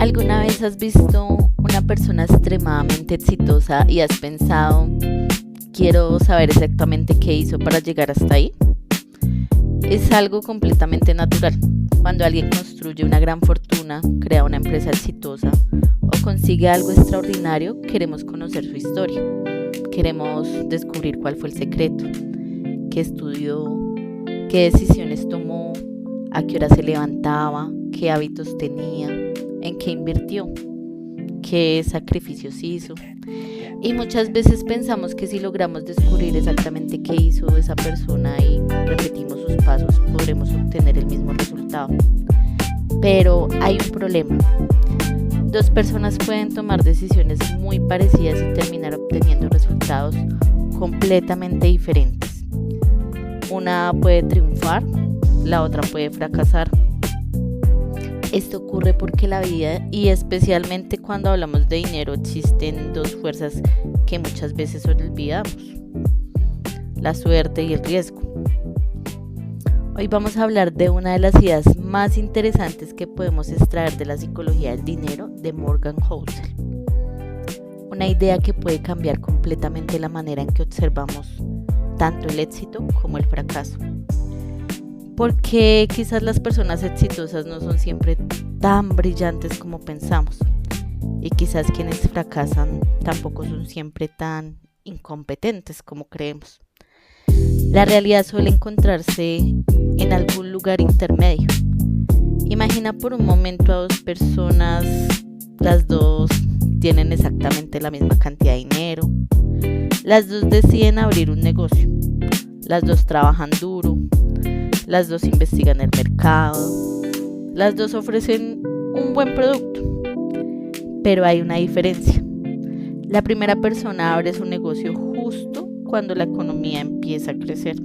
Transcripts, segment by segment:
¿Alguna vez has visto una persona extremadamente exitosa y has pensado, quiero saber exactamente qué hizo para llegar hasta ahí? Es algo completamente natural. Cuando alguien construye una gran fortuna, crea una empresa exitosa o consigue algo extraordinario, queremos conocer su historia. Queremos descubrir cuál fue el secreto, qué estudió, qué decisiones tomó, a qué hora se levantaba, qué hábitos tenía, en qué invirtió, qué sacrificios hizo. Y muchas veces pensamos que si logramos descubrir exactamente qué hizo esa persona y repetimos sus pasos, podremos obtener el mismo resultado. Pero hay un problema. Dos personas pueden tomar decisiones muy parecidas y terminar obteniendo resultados completamente diferentes. Una puede triunfar, la otra puede fracasar. Esto ocurre porque la vida, y especialmente cuando hablamos de dinero, existen dos fuerzas que muchas veces olvidamos: la suerte y el riesgo. Hoy vamos a hablar de una de las ideas más interesantes que podemos extraer de la psicología del dinero de Morgan Housel. Una idea que puede cambiar completamente la manera en que observamos tanto el éxito como el fracaso. Porque quizás las personas exitosas no son siempre tan brillantes como pensamos, y quizás quienes fracasan tampoco son siempre tan incompetentes como creemos. La realidad suele encontrarse en algún lugar intermedio. Imagina por un momento a dos personas, las dos tienen exactamente la misma cantidad de dinero, las dos deciden abrir un negocio, las dos trabajan duro, las dos investigan el mercado, las dos ofrecen un buen producto, pero hay una diferencia. La primera persona abre su negocio justo cuando la economía empieza a crecer.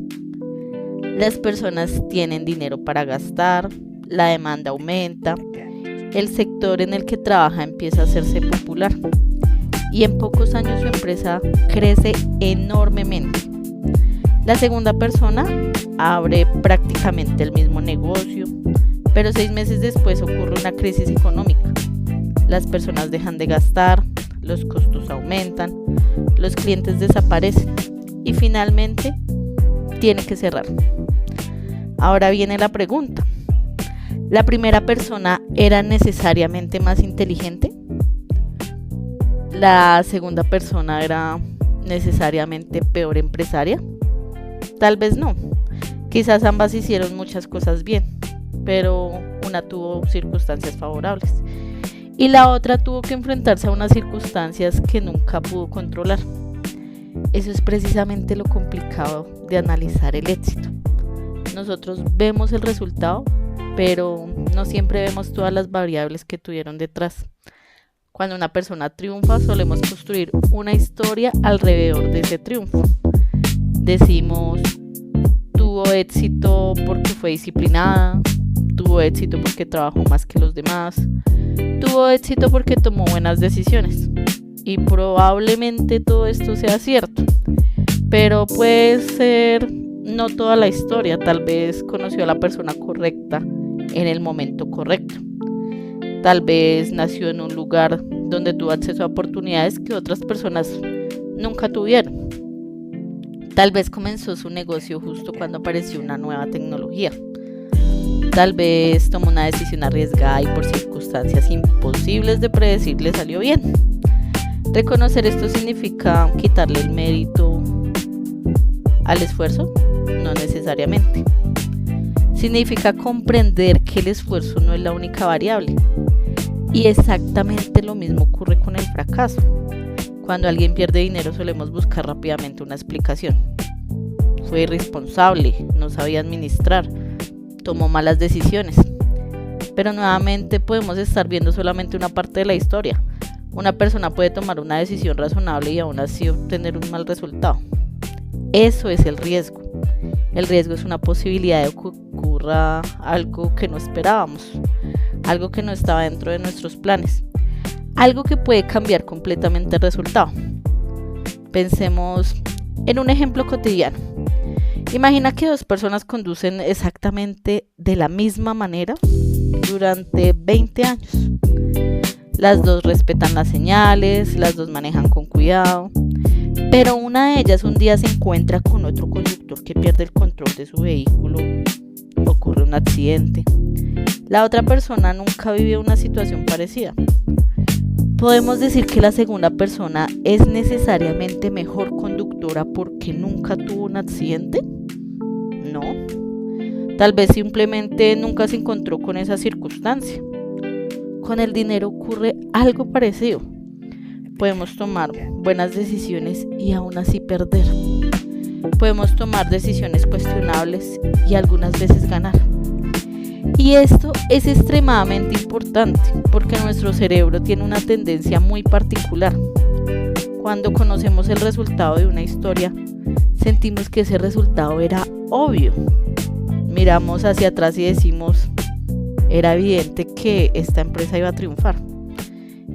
Las personas tienen dinero para gastar, la demanda aumenta, el sector en el que trabaja empieza a hacerse popular y en pocos años su empresa crece enormemente. La segunda persona abre prácticamente el mismo negocio, pero 6 meses después ocurre una crisis económica. Las personas dejan de gastar, los costos aumentan, los clientes desaparecen y finalmente tiene que cerrar. Ahora viene la pregunta: ¿la primera persona era necesariamente más inteligente? ¿La segunda persona era necesariamente peor empresaria? Tal vez no. Quizás ambas hicieron muchas cosas bien, pero una tuvo circunstancias favorables y la otra tuvo que enfrentarse a unas circunstancias que nunca pudo controlar. Eso es precisamente lo complicado de analizar el éxito. Nosotros vemos el resultado, pero no siempre vemos todas las variables que tuvieron detrás. Cuando una persona triunfa, solemos construir una historia alrededor de ese triunfo. Decimos, tuvo éxito porque fue disciplinada, tuvo éxito porque trabajó más que los demás, tuvo éxito porque tomó buenas decisiones. Y probablemente todo esto sea cierto, pero puede ser no toda la historia. Tal vez conoció a la persona correcta en el momento correcto. Tal vez nació en un lugar donde tuvo acceso a oportunidades que otras personas nunca tuvieron. Tal vez comenzó su negocio justo cuando apareció una nueva tecnología. Tal vez tomó una decisión arriesgada y por circunstancias imposibles de predecir le salió bien. ¿Reconocer esto significa quitarle el mérito al esfuerzo? No necesariamente. Significa comprender que el esfuerzo no es la única variable. Y exactamente lo mismo ocurre con el fracaso. Cuando alguien pierde dinero solemos buscar rápidamente una explicación. Fue irresponsable, no sabía administrar, tomó malas decisiones. Pero nuevamente podemos estar viendo solamente una parte de la historia. Una persona puede tomar una decisión razonable y aún así obtener un mal resultado. Eso es el riesgo. El riesgo es una posibilidad de que ocurra algo que no esperábamos, algo que no estaba dentro de nuestros planes, algo que puede cambiar completamente el resultado. Pensemos en un ejemplo cotidiano. Imagina que dos personas conducen exactamente de la misma manera durante 20 años. Las dos respetan las señales, las dos manejan con cuidado, pero una de ellas un día se encuentra con otro conductor que pierde el control de su vehículo, ocurre un accidente. La otra persona nunca vivió una situación parecida. ¿Podemos decir que la segunda persona es necesariamente mejor conductora porque nunca tuvo un accidente? No. Tal vez simplemente nunca se encontró con esa circunstancia. Con el dinero ocurre algo parecido. Podemos tomar buenas decisiones y aún así perder. Podemos tomar decisiones cuestionables y algunas veces ganar. Y esto es extremadamente importante porque nuestro cerebro tiene una tendencia muy particular. Cuando conocemos el resultado de una historia, sentimos que ese resultado era obvio. Miramos hacia atrás y decimos, era evidente que esta empresa iba a triunfar.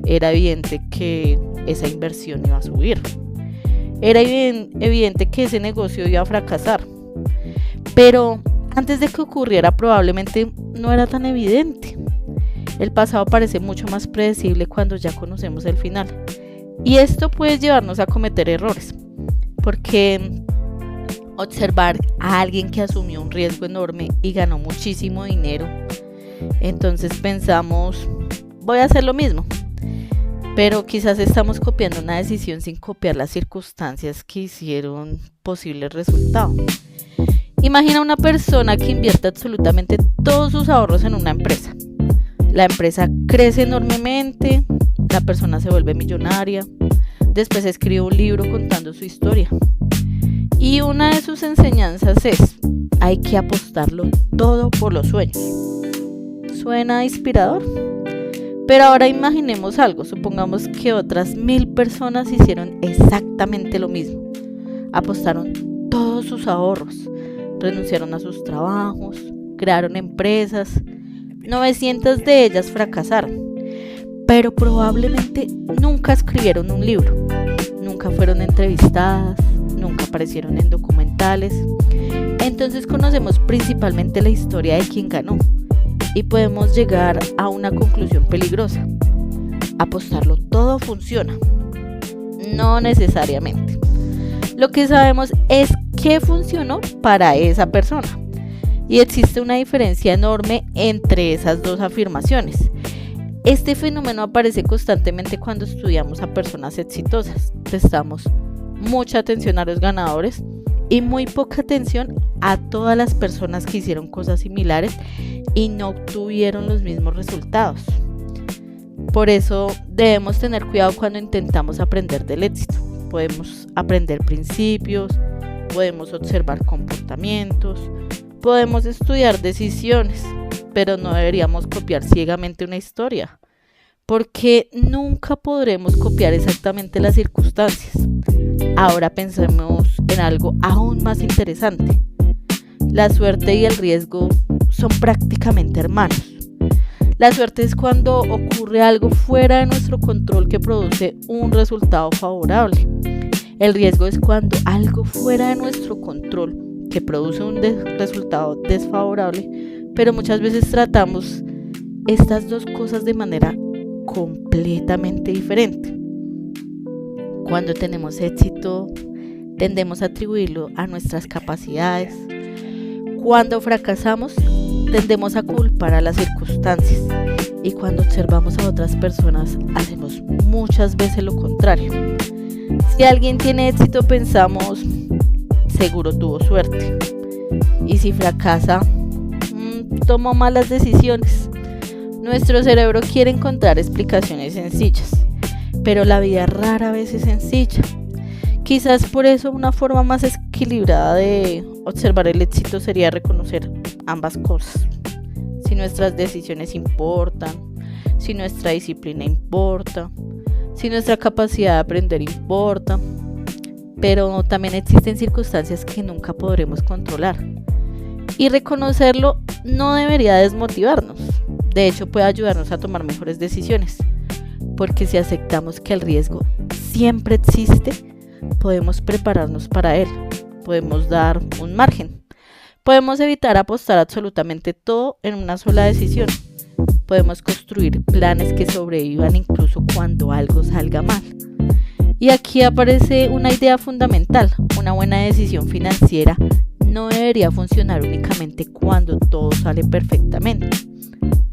Era evidente que esa inversión iba a subir. Era evidente que ese negocio iba a fracasar. Pero antes de que ocurriera probablemente no era tan evidente. El pasado parece mucho más predecible cuando ya conocemos el final. Y esto puede llevarnos a cometer errores. Porque observar a alguien que asumió un riesgo enorme y ganó muchísimo dinero, entonces pensamos, voy a hacer lo mismo. Pero quizás estamos copiando una decisión sin copiar las circunstancias que hicieron posible el resultado. Imagina una persona que invierte absolutamente todos sus ahorros en una empresa. La empresa crece enormemente, la persona se vuelve millonaria, después escribe un libro contando su historia. Y una de sus enseñanzas es, hay que apostarlo todo por los sueños. ¿Suena inspirador? Pero ahora imaginemos algo, supongamos que otras 1000 personas hicieron exactamente lo mismo. Apostaron todos sus ahorros, renunciaron a sus trabajos, crearon empresas, 900 de ellas fracasaron, pero probablemente nunca escribieron un libro, nunca fueron entrevistadas, nunca aparecieron en documentales. Entonces conocemos principalmente la historia de quien ganó y podemos llegar a una conclusión peligrosa. Apostarlo todo funciona. No necesariamente. Lo que sabemos es qué funcionó para esa persona. Y existe una diferencia enorme entre esas dos afirmaciones. Este fenómeno aparece constantemente cuando estudiamos a personas exitosas. Prestamos mucha atención a los ganadores y muy poca atención a todas las personas que hicieron cosas similares y no obtuvieron los mismos resultados. Por eso debemos tener cuidado cuando intentamos aprender del éxito. Podemos aprender principios, podemos observar comportamientos, podemos estudiar decisiones, pero no deberíamos copiar ciegamente una historia, porque nunca podremos copiar exactamente las circunstancias. Ahora pensemos en algo aún más interesante. La suerte y el riesgo son prácticamente hermanos. La suerte es cuando ocurre algo fuera de nuestro control que produce un resultado favorable. El riesgo es cuando algo fuera de nuestro control que produce un resultado desfavorable, pero muchas veces tratamos estas dos cosas de manera completamente diferente. Cuando tenemos éxito, tendemos a atribuirlo a nuestras capacidades. Cuando fracasamos, tendemos a culpar a las circunstancias. Y cuando observamos a otras personas, hacemos muchas veces lo contrario. Si alguien tiene éxito, pensamos, seguro tuvo suerte. Y si fracasa, tomó malas decisiones. Nuestro cerebro quiere encontrar explicaciones sencillas, pero la vida rara vez es sencilla. Quizás por eso una forma más equilibrada de observar el éxito sería reconocer ambas cosas. Si nuestras decisiones importan, si nuestra disciplina importa, si nuestra capacidad de aprender importa, pero también existen circunstancias que nunca podremos controlar. Y reconocerlo no debería desmotivarnos. De hecho, puede ayudarnos a tomar mejores decisiones, porque si aceptamos que el riesgo siempre existe, podemos prepararnos para él, podemos dar un margen, podemos evitar apostar absolutamente todo en una sola decisión, Podemos construir planes que sobrevivan incluso cuando algo salga mal. Y aquí aparece una idea fundamental. Una buena decisión financiera no debería funcionar únicamente cuando todo sale perfectamente.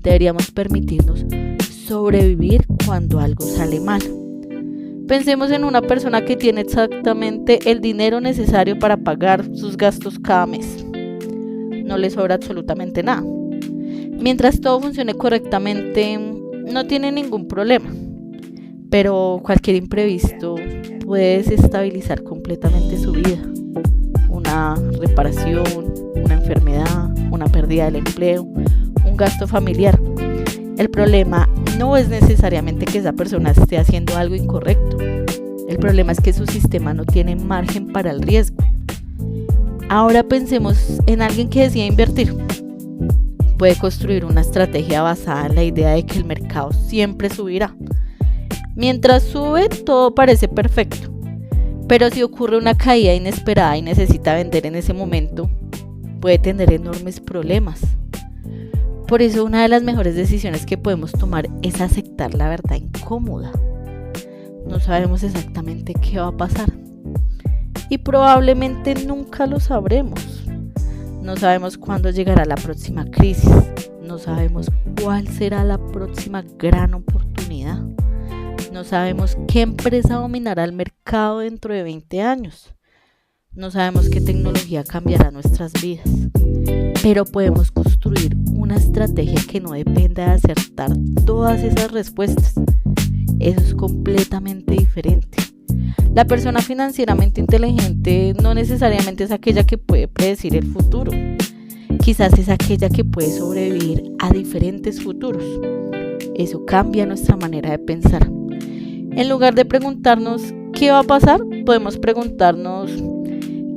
Deberíamos permitirnos sobrevivir cuando algo sale mal. Pensemos en una persona que tiene exactamente el dinero necesario para pagar sus gastos cada mes. No le sobra absolutamente nada. Mientras todo funcione correctamente, no tiene ningún problema. Pero cualquier imprevisto puede desestabilizar completamente su vida. Una reparación, una enfermedad, una pérdida del empleo, un gasto familiar. El problema no es necesariamente que esa persona esté haciendo algo incorrecto. El problema es que su sistema no tiene margen para el riesgo. Ahora pensemos en alguien que decide invertir. Puede construir una estrategia basada en la idea de que el mercado siempre subirá. Mientras sube, todo parece perfecto. Pero si ocurre una caída inesperada y necesita vender en ese momento, puede tener enormes problemas. Por eso una de las mejores decisiones que podemos tomar es aceptar la verdad incómoda. No sabemos exactamente qué va a pasar. Y probablemente nunca lo sabremos. No sabemos cuándo llegará la próxima crisis. No sabemos cuál será la próxima gran oportunidad. No sabemos qué empresa dominará el mercado dentro de 20 años. No sabemos qué tecnología cambiará nuestras vidas. Pero podemos construir una estrategia que no dependa de acertar todas esas respuestas. Eso es completamente diferente. La persona financieramente inteligente no necesariamente es aquella que puede predecir el futuro. Quizás es aquella que puede sobrevivir a diferentes futuros. Eso cambia nuestra manera de pensar. En lugar de preguntarnos qué va a pasar, podemos preguntarnos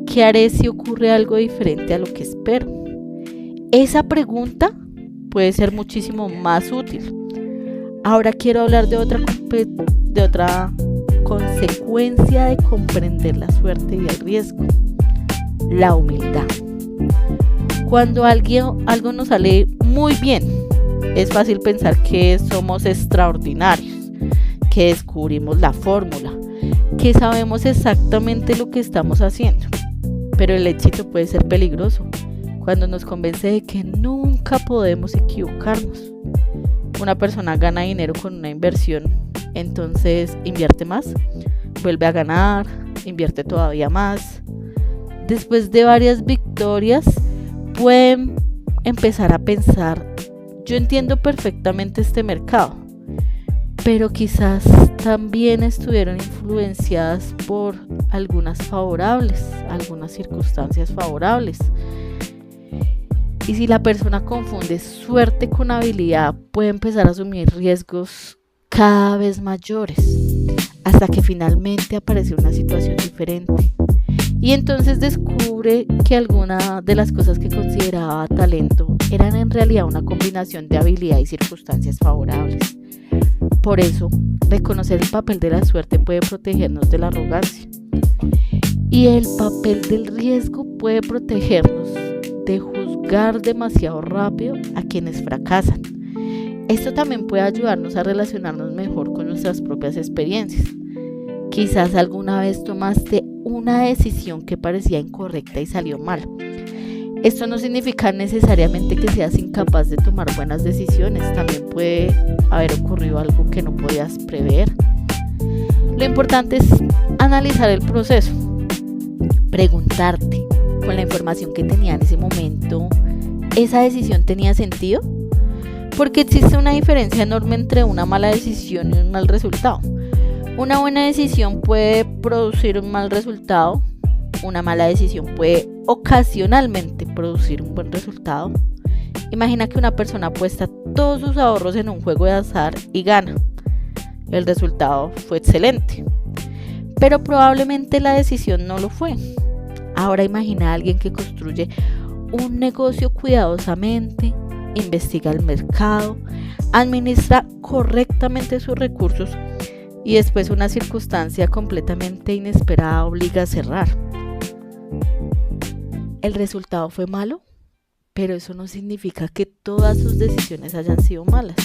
qué haré si ocurre algo diferente a lo que espero. Esa pregunta puede ser muchísimo más útil. Ahora quiero hablar de otra consecuencia de comprender la suerte y el riesgo: la humildad. Cuando algo nos sale muy bien, es fácil pensar que somos extraordinarios, que descubrimos la fórmula, que sabemos exactamente lo que estamos haciendo. Pero el éxito puede ser peligroso cuando nos convence de que nunca podemos equivocarnos. Una persona gana dinero con una inversión, entonces invierte más, vuelve a ganar, invierte todavía más. Después de varias victorias, pueden empezar a pensar: yo entiendo perfectamente este mercado, pero quizás también estuvieron influenciadas por algunas circunstancias favorables. Y si la persona confunde suerte con habilidad, puede empezar a asumir riesgos cada vez mayores, hasta que finalmente aparece una situación diferente. Y entonces descubre que alguna de las cosas que consideraba talento eran en realidad una combinación de habilidad y circunstancias favorables. Por eso, reconocer el papel de la suerte puede protegernos de la arrogancia. Y el papel del riesgo puede protegernos de juzgar demasiado rápido a quienes fracasan. Esto también puede ayudarnos a relacionarnos mejor con nuestras propias experiencias. Quizás alguna vez tomaste una decisión que parecía incorrecta y salió mal. Esto no significa necesariamente que seas incapaz de tomar buenas decisiones. También puede haber ocurrido algo que no podías prever. Lo importante es analizar el proceso. Preguntarte, con la información que tenía en ese momento, ¿esa decisión tenía sentido? Porque existe una diferencia enorme entre una mala decisión y un mal resultado. Una buena decisión puede producir un mal resultado. Una mala decisión puede ocasionalmente producir un buen resultado. Imagina que una persona apuesta todos sus ahorros en un juego de azar y gana. El resultado fue excelente, pero probablemente la decisión no lo fue. Ahora imagina a alguien que construye un negocio cuidadosamente, investiga el mercado, administra correctamente sus recursos y después una circunstancia completamente inesperada obliga a cerrar. ¿El resultado fue malo? pero eso no significa que todas sus decisiones hayan sido malas.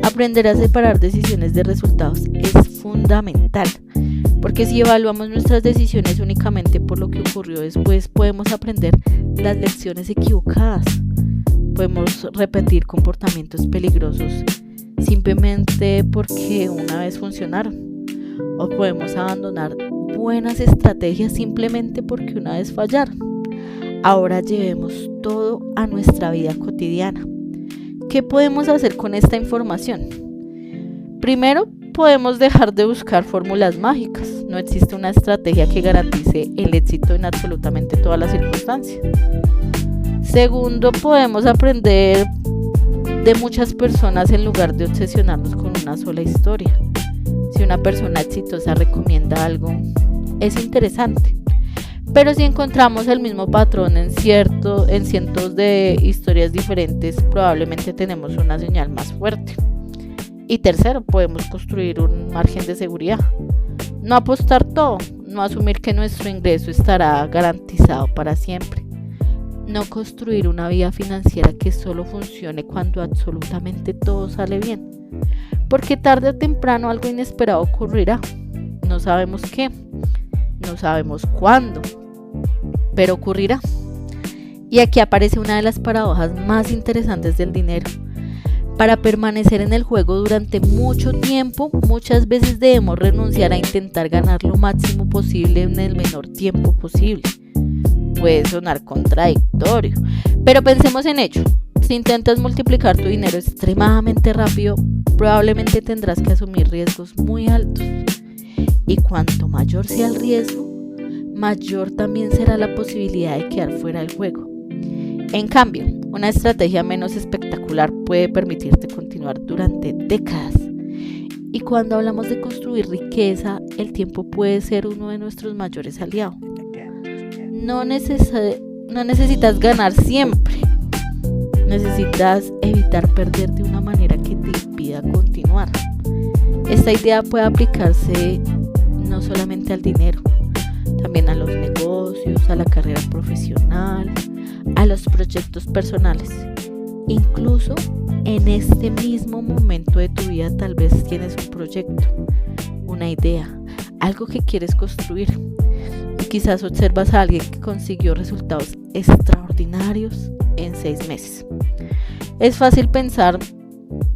Aprender a separar decisiones de resultados es fundamental, porque si evaluamos nuestras decisiones únicamente por lo que ocurrió después, podemos aprender las lecciones equivocadas. Podemos repetir comportamientos peligrosos simplemente porque una vez funcionaron, o podemos abandonar buenas estrategias simplemente porque una vez fallaron. Ahora llevemos todo a nuestra vida cotidiana. ¿Qué podemos hacer con esta información? Primero, podemos dejar de buscar fórmulas mágicas. No existe una estrategia que garantice el éxito en absolutamente todas las circunstancias. Segundo, podemos aprender de muchas personas en lugar de obsesionarnos con una sola historia. Si una persona exitosa recomienda algo, es interesante. Pero si encontramos el mismo patrón en cientos de historias diferentes, probablemente tenemos una señal más fuerte. Y tercero, podemos construir un margen de seguridad. No apostar todo, no asumir que nuestro ingreso estará garantizado para siempre. No construir una vida financiera que solo funcione cuando absolutamente todo sale bien. Porque tarde o temprano algo inesperado ocurrirá. No sabemos qué, no sabemos cuándo, pero ocurrirá. Y aquí aparece una de las paradojas más interesantes del dinero. Para permanecer en el juego durante mucho tiempo, muchas veces debemos renunciar a intentar ganar lo máximo posible en el menor tiempo posible. Puede sonar contradictorio, pero pensemos en ello. Si intentas multiplicar tu dinero extremadamente rápido, probablemente tendrás que asumir riesgos muy altos. Y cuanto mayor sea el riesgo, mayor también será la posibilidad de quedar fuera del juego. En cambio, una estrategia menos espectacular puede permitirte continuar durante décadas. Y cuando hablamos de construir riqueza, el tiempo puede ser uno de nuestros mayores aliados. No necesitas ganar siempre. Necesitas evitar perder de una manera que te impida continuar. Esta idea puede aplicarse no solamente al dinero, también a los negocios, a la carrera profesional, a los proyectos personales. Incluso en este mismo momento de tu vida tal vez tienes un proyecto, una idea, algo que quieres construir. Y quizás observas a alguien que consiguió resultados extraordinarios en 6 meses. Es fácil pensar,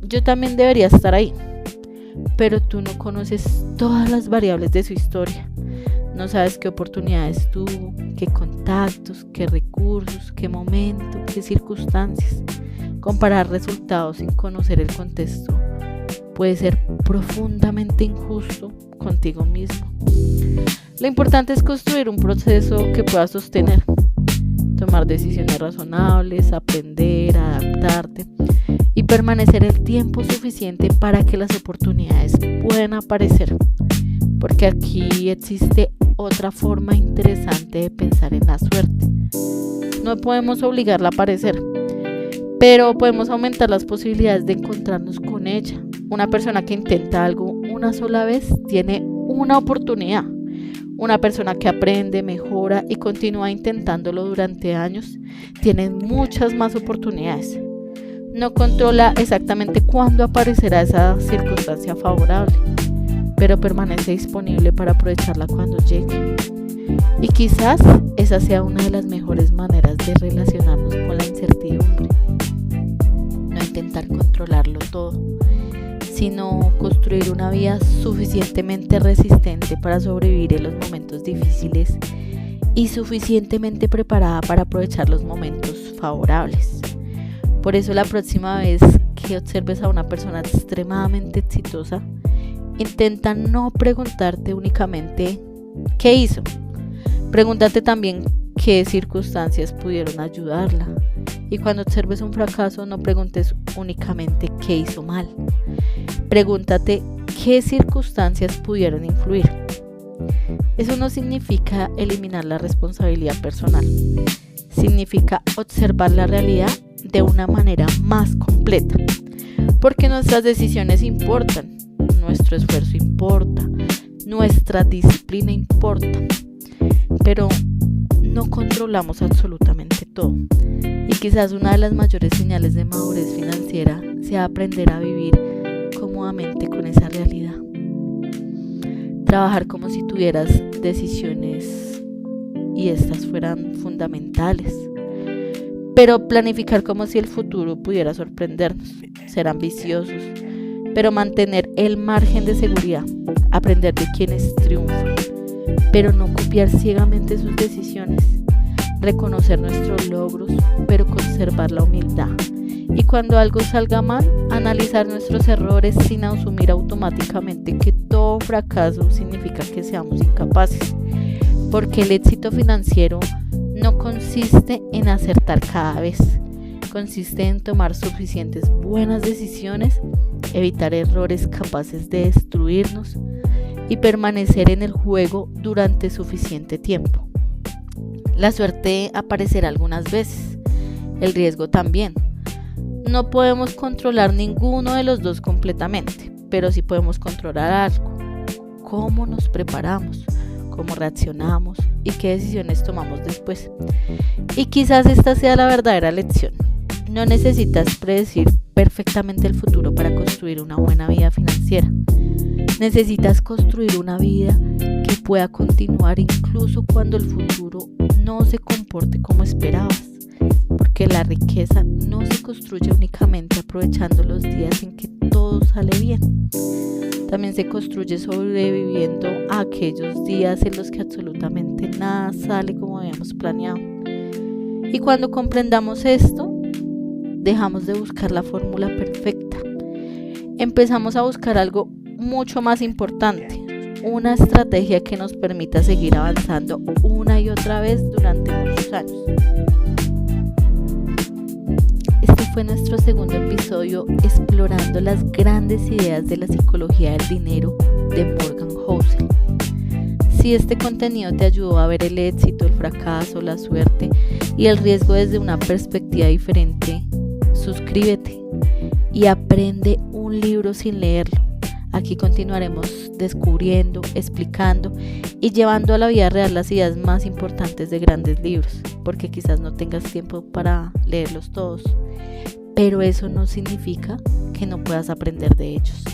yo también debería estar ahí, pero tú no conoces todas las variables de su historia. No sabes qué oportunidades tuvo, qué contactos, qué recursos, qué momento, qué circunstancias. Comparar resultados sin conocer el contexto puede ser profundamente injusto contigo mismo. Lo importante es construir un proceso que puedas sostener, tomar decisiones razonables, aprender, adaptarte y permanecer el tiempo suficiente para que las oportunidades puedan aparecer. Porque aquí existe otra forma interesante de pensar en la suerte. No podemos obligarla a aparecer, pero podemos aumentar las posibilidades de encontrarnos con ella. Una persona que intenta algo una sola vez tiene una oportunidad. Una persona que aprende, mejora y continúa intentándolo durante años tiene muchas más oportunidades. No controla exactamente cuándo aparecerá esa circunstancia favorable, pero permanece disponible para aprovecharla cuando llegue. Y quizás esa sea una de las mejores maneras de relacionarnos con la incertidumbre. No intentar controlarlo todo, sino construir una vida suficientemente resistente para sobrevivir en los momentos difíciles y suficientemente preparada para aprovechar los momentos favorables. Por eso la próxima vez que observes a una persona extremadamente exitosa, intenta no preguntarte únicamente ¿qué hizo? Pregúntate también qué circunstancias pudieron ayudarla. Y cuando observes un fracaso, no preguntes únicamente qué hizo mal. Pregúntate qué circunstancias pudieron influir. Eso no significa eliminar la responsabilidad personal. Significa observar la realidad de una manera más completa. Porque nuestras decisiones importan. Nuestro esfuerzo importa, nuestra disciplina importa, pero no controlamos absolutamente todo. todo. Y quizás una de las mayores señales de madurez financiera sea aprender a vivir cómodamente con esa realidad. Trabajar como si tuvieras decisiones y estas fueran fundamentales. Pero planificar como si el futuro pudiera sorprendernos. Ser ambiciosos, pero mantener el margen de seguridad. Aprender de quienes triunfan, pero no copiar ciegamente sus decisiones. Reconocer nuestros logros, pero conservar la humildad. Y cuando algo salga mal, analizar nuestros errores sin asumir automáticamente que todo fracaso significa que seamos incapaces. Porque el éxito financiero no consiste en acertar cada vez, consiste en tomar suficientes buenas decisiones, evitar errores capaces de destruirnos y permanecer en el juego durante suficiente tiempo. La suerte aparecerá algunas veces, el riesgo también. No podemos controlar ninguno de los dos completamente, pero sí podemos controlar algo: cómo nos preparamos, cómo reaccionamos y qué decisiones tomamos después. Y quizás esta sea la verdadera lección. No necesitas predecir perfectamente el futuro para construir una buena vida financiera. Necesitas construir una vida que pueda continuar incluso cuando el futuro no se comporte como esperabas. Porque la riqueza no se construye únicamente aprovechando los días en que todo sale bien. También se construye sobreviviendo a aquellos días en los que absolutamente nada sale como habíamos planeado. Y cuando comprendamos esto, dejamos de buscar la fórmula perfecta. Empezamos a buscar algo mucho más importante, una estrategia que nos permita seguir avanzando una y otra vez durante muchos años. Este fue nuestro segundo episodio explorando las grandes ideas de la psicología del dinero de Morgan Housel. Si este contenido te ayudó a ver el éxito, el fracaso, la suerte y el riesgo desde una perspectiva diferente, suscríbete y aprende un libro sin leerlo. Aquí continuaremos descubriendo, explicando y llevando a la vida real las ideas más importantes de grandes libros, porque quizás no tengas tiempo para leerlos todos, pero eso no significa que no puedas aprender de ellos.